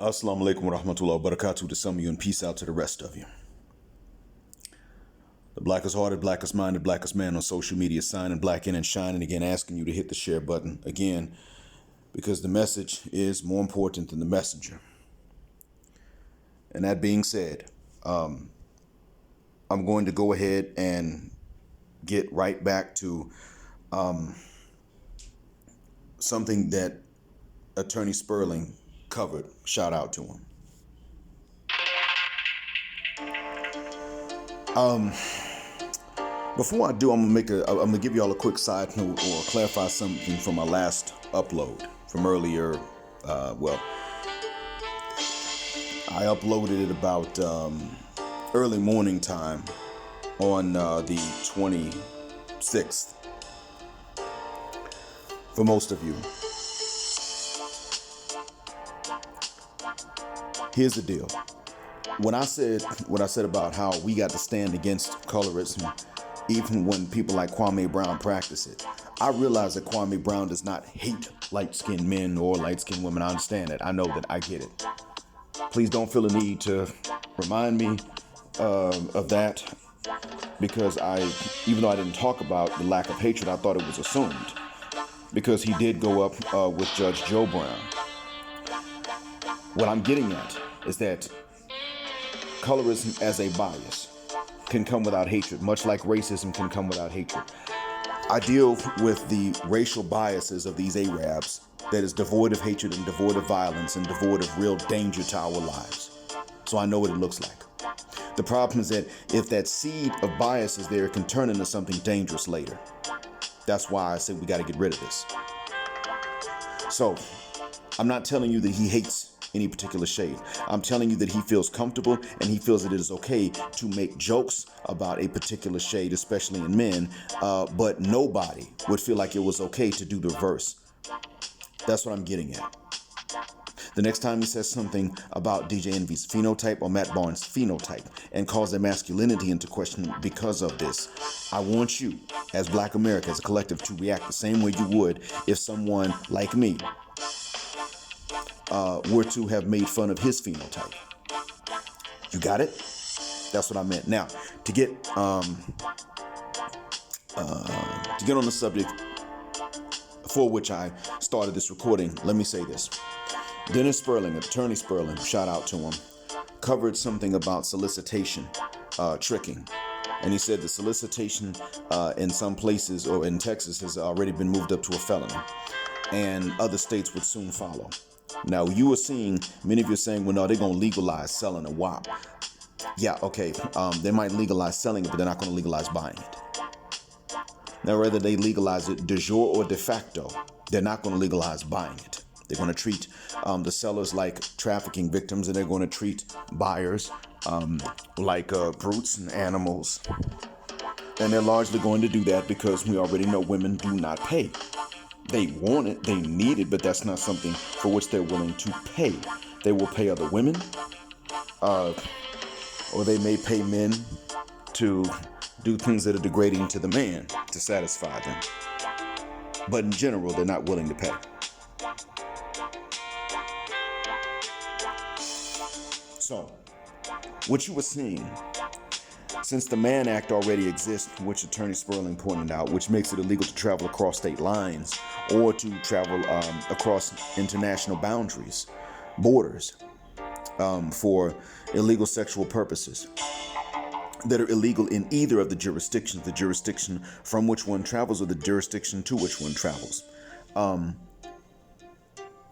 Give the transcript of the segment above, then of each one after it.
Assalamu alaikum wa rahmatullahi wa barakatuh to some of you, and peace out to the rest of you. The blackest hearted, blackest minded, blackest man on social media signing black in and shining again, asking you to hit the share button again, because the message is more important than the messenger. And that being said, I'm going to go ahead and get right back to something that Attorney Spurling covered. Shout out to him. Before I do, I'm gonna give y'all a quick side note or clarify something from my last upload from earlier. I uploaded it about early morning time on the 26th. For most of you, here's the deal. When I said what I said about how we got to stand against colorism, even when people like Kwame Brown practice it, I realize that Kwame Brown does not hate light-skinned men or light-skinned women. I understand that. I know that. I get it. Please don't feel the need to remind me of that, because even though I didn't talk about the lack of hatred, I thought it was assumed, because he did go up with Judge Joe Brown. What I'm getting at is that colorism as a bias can come without hatred, much like racism can come without hatred. I deal with the racial biases of these Arabs that is devoid of hatred and devoid of violence and devoid of real danger to our lives. So I know what it looks like. The problem is that if that seed of bias is there, it can turn into something dangerous later. That's why I said we got to get rid of this. So I'm not telling you that he hates any particular shade. I'm telling you that he feels comfortable and he feels that it is okay to make jokes about a particular shade, especially in men, but nobody would feel like it was okay to do the reverse. That's what I'm getting at. The next time he says something about DJ Envy's phenotype or Matt Barnes' phenotype and calls their masculinity into question because of this, I want you, as Black America, as a collective, to react the same way you would if someone like me were to have made fun of his phenotype. You got it? That's what I meant. Now, to get on the subject for which I started this recording, let me say this. Dennis Spurling, Attorney Spurling, shout out to him, covered something about solicitation, tricking. And he said the solicitation in some places or in Texas has already been moved up to a felony, and other states would soon follow. Now, you are seeing, many of you are saying, well, no, they're going to legalize selling a WAP. Yeah, okay, they might legalize selling it, but they're not going to legalize buying it. Now, whether they legalize it de jure or de facto, they're not going to legalize buying it. They're going to treat the sellers like trafficking victims, and they're going to treat buyers like brutes and animals. And they're largely going to do that because we already know women do not pay. They want it, they need it, but that's not something for which they're willing to pay. They will pay other women, or they may pay men to do things that are degrading to the man to satisfy them. But in general, they're not willing to pay. So, what you were seeing, since the Mann Act already exists, which Attorney Spurling pointed out, which makes it illegal to travel across state lines or to travel across international boundaries, borders, for illegal sexual purposes that are illegal in either of the jurisdictions, the jurisdiction from which one travels or the jurisdiction to which one travels.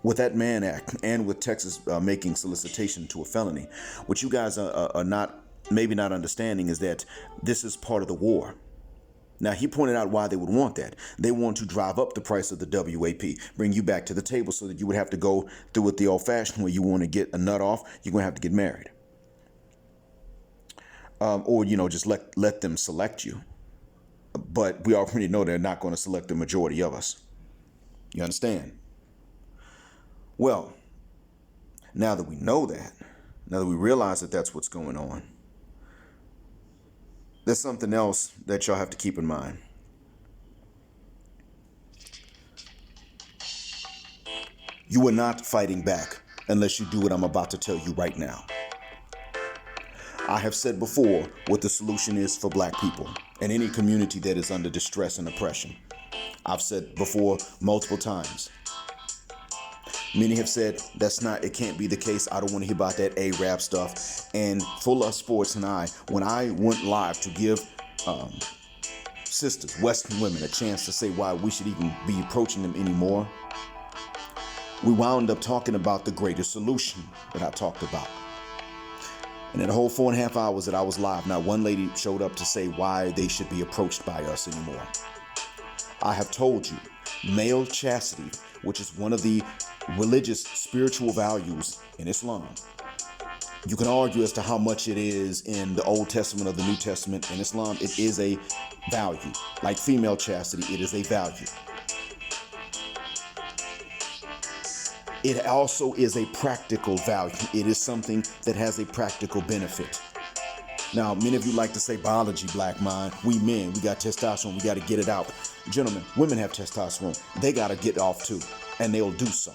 With that Mann Act and with Texas making solicitation to a felony, what you guys are maybe not understanding is that this is part of the war. Now, he pointed out why they would want that. They want to drive up the price of the WAP, bring you back to the table so that you would have to go through it the old-fashioned way. You want to get a nut off, you're going to have to get married. Or, just let them select you. But we already know they're not going to select the majority of us. You understand? Well, now that we know that, now that we realize that that's what's going on, there's something else that y'all have to keep in mind. You are not fighting back unless you do what I'm about to tell you right now. I have said before what the solution is for black people and any community that is under distress and oppression. I've said before multiple times. Many have said it can't be the case. I don't want to hear about that Arab stuff. And Full Lust Sports and when I went live to give sisters, Western women, a chance to say why we should even be approaching them anymore, we wound up talking about the greater solution that I talked about. And in the whole 4.5 hours that I was live, not one lady showed up to say why they should be approached by us anymore. I have told you, male chastity, which is one of the religious spiritual values in Islam. You can argue as to how much it is in the Old Testament or the New Testament. In Islam, it is a value. Like female chastity, it is a value. It also is a practical value. It is something that has a practical benefit. Now, many of you like to say biology, black mind. We men, we got testosterone. We got to get it out. Gentlemen, women have testosterone. They got to get off too, and they'll do so.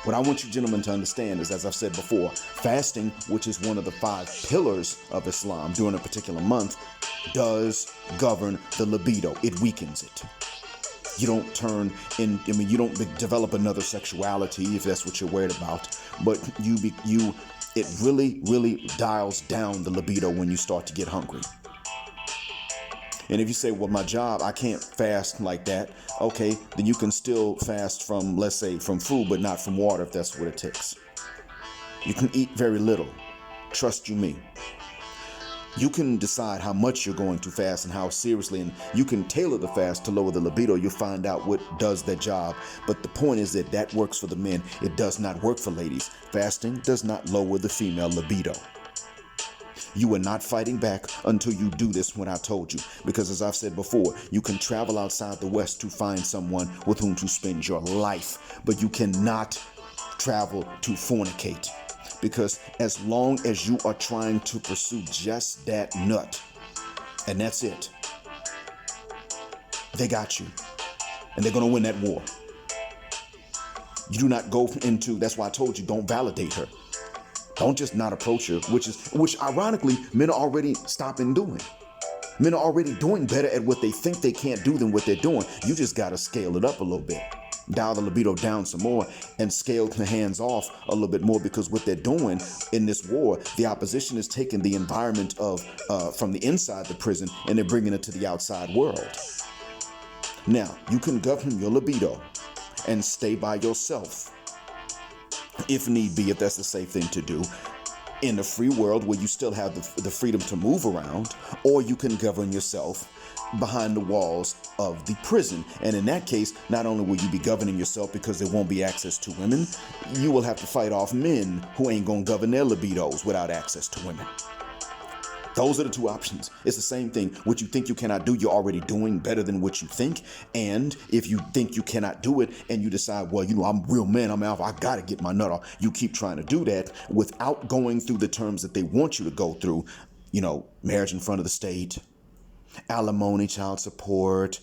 What I want you gentlemen to understand is, as I've said before, fasting, which is one of the 5 pillars of Islam during a particular month, does govern the libido. It weakens it. You don't you don't develop another sexuality if that's what you're worried about, but it really, really dials down the libido when you start to get hungry. And if you say, well, my job, I can't fast like that. Okay, then you can still fast from, let's say, from food, but not from water if that's what it takes. You can eat very little. Trust you me. You can decide how much you're going to fast and how seriously, and you can tailor the fast to lower the libido. You'll find out what does that job. But the point is that works for the men. It does not work for ladies. Fasting does not lower the female libido. You are not fighting back until you do this when I told you. Because as I've said before, you can travel outside the West to find someone with whom to spend your life, but you cannot travel to fornicate. Because as long as you are trying to pursue just that nut, and that's it, they got you. And they're going to win that war. You do not go into, that's why I told you, don't validate her. Don't just not approach her, which ironically, men are already stopping doing. Men are already doing better at what they think they can't do than what they're doing. You just got to scale it up a little bit. Dial the libido down some more and scale the hands off a little bit more, because what they're doing in this war, the opposition is taking the environment of from the inside the prison and they're bringing it to the outside world. Now, you can govern your libido and stay by yourself if need be, if that's the safe thing to do, in a free world where you still have the freedom to move around, or you can govern yourself behind the walls of the prison. And in that case, not only will you be governing yourself because there won't be access to women, you will have to fight off men who ain't gonna govern their libidos without access to women. Those are the two options. It's the same thing. What you think you cannot do, you're already doing better than what you think. And if you think you cannot do it and you decide, well, I'm a real man, I'm alpha, I gotta get my nut off, you keep trying to do that without going through the terms that they want you to go through, marriage in front of the state, alimony, child support,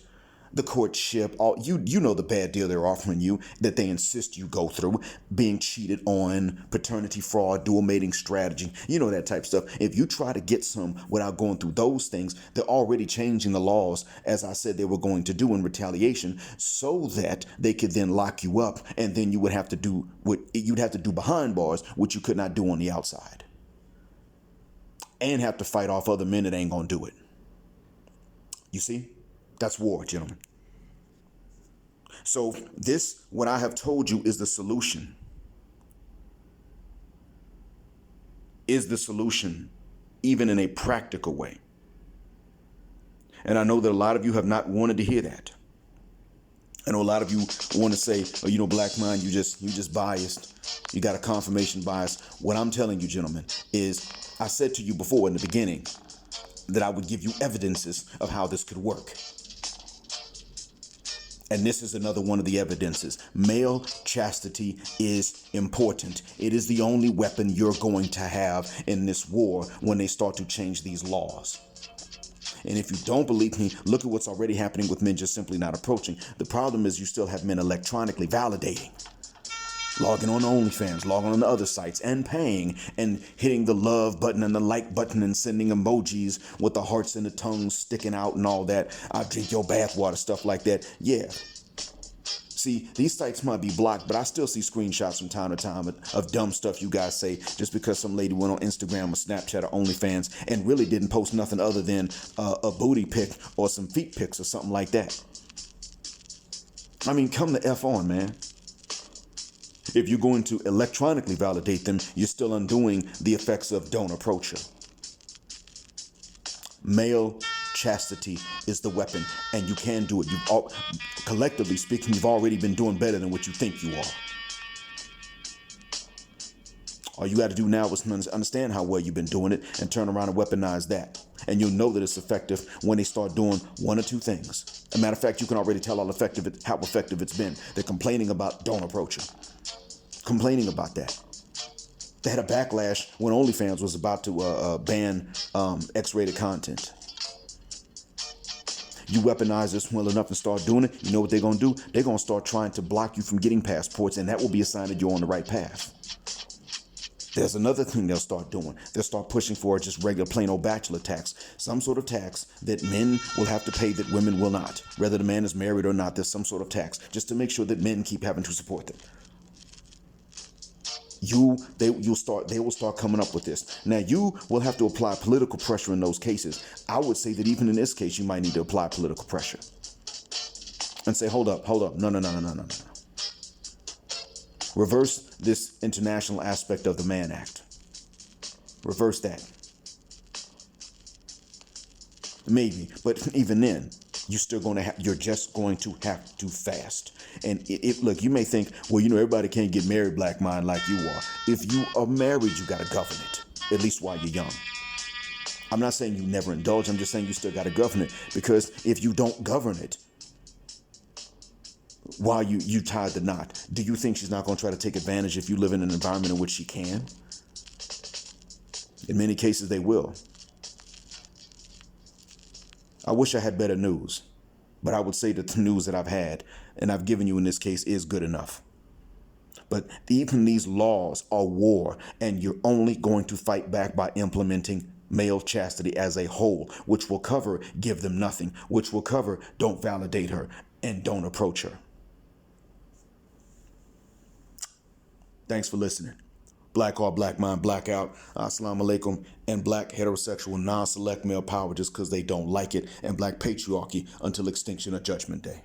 the courtship, the bad deal they're offering you that they insist you go through, being cheated on, paternity fraud, dual mating strategy, that type of stuff. If you try to get some without going through those things, they're already changing the laws, as I said they were going to do in retaliation, so that they could then lock you up, and then you would have to do what you'd have to do behind bars, which you could not do on the outside, and have to fight off other men that ain't gonna do it. You see? That's war, gentlemen. So this, what I have told you, is the solution. Is the solution, even in a practical way. And I know that a lot of you have not wanted to hear that. I know a lot of you want to say, oh, black mind, you just biased. You got a confirmation bias. What I'm telling you, gentlemen, is I said to you before in the beginning that I would give you evidences of how this could work. And this is another one of the evidences. Male chastity is important. It is the only weapon you're going to have in this war when they start to change these laws. And if you don't believe me, look at what's already happening with men just simply not approaching. The problem is you still have men electronically validating. logging on to OnlyFans, logging on to other sites, and paying, and hitting the love button and the like button and sending emojis with the hearts and the tongues sticking out and all that. I'll drink your bathwater, stuff like that. Yeah. See, these sites might be blocked, but I still see screenshots from time to time of dumb stuff you guys say just because some lady went on Instagram or Snapchat or OnlyFans and really didn't post nothing other than a booty pic or some feet pics or something like that. I mean, come the F on, man. If you're going to electronically validate them, you're still undoing the effects of don't approach her. Male chastity is the weapon, and you can do it. Collectively speaking, you've already been doing better than what you think you are. All you got to do now is understand how well you've been doing it and turn around and weaponize that. And you'll know that it's effective when they start doing one or two things. As a matter of fact, you can already tell how effective it's been. They're complaining about don't approach her. Complaining about that. They had a backlash when OnlyFans was about to ban X-rated content. You weaponize this well enough and start doing it, you know what they're going to do? They're going to start trying to block you from getting passports, and that will be a sign that you're on the right path. There's another thing they'll start doing. They'll start pushing for just regular plain old bachelor tax. Some sort of tax that men will have to pay that women will not. Whether the man is married or not, there's some sort of tax just to make sure that men keep having to support them. They will start coming up with this. Now, you will have to apply political pressure in those cases. I would say that even in this case, you might need to apply political pressure and say, hold up. No. Reverse this international aspect of the Mann Act. Reverse that. Maybe, but even then, you're just going to have to fast. And look, you may think, well, everybody can't get married, black mind, like you are. If you are married, you got to govern it, at least while you're young. I'm not saying you never indulge. I'm just saying you still got to govern it, because if you don't govern it while you tied the knot, do you think she's not going to try to take advantage if you live in an environment in which she can? In many cases, they will. I wish I had better news, but I would say that the news that I've had and I've given you in this case is good enough. But even these laws are war, and you're only going to fight back by implementing male chastity as a whole, which will cover give them nothing, which will cover don't validate her and don't approach her. Thanks for listening. Black or black mind, blackout, assalamu alaikum, and black heterosexual non-select male power just because they don't like it, and black patriarchy until extinction or judgment day.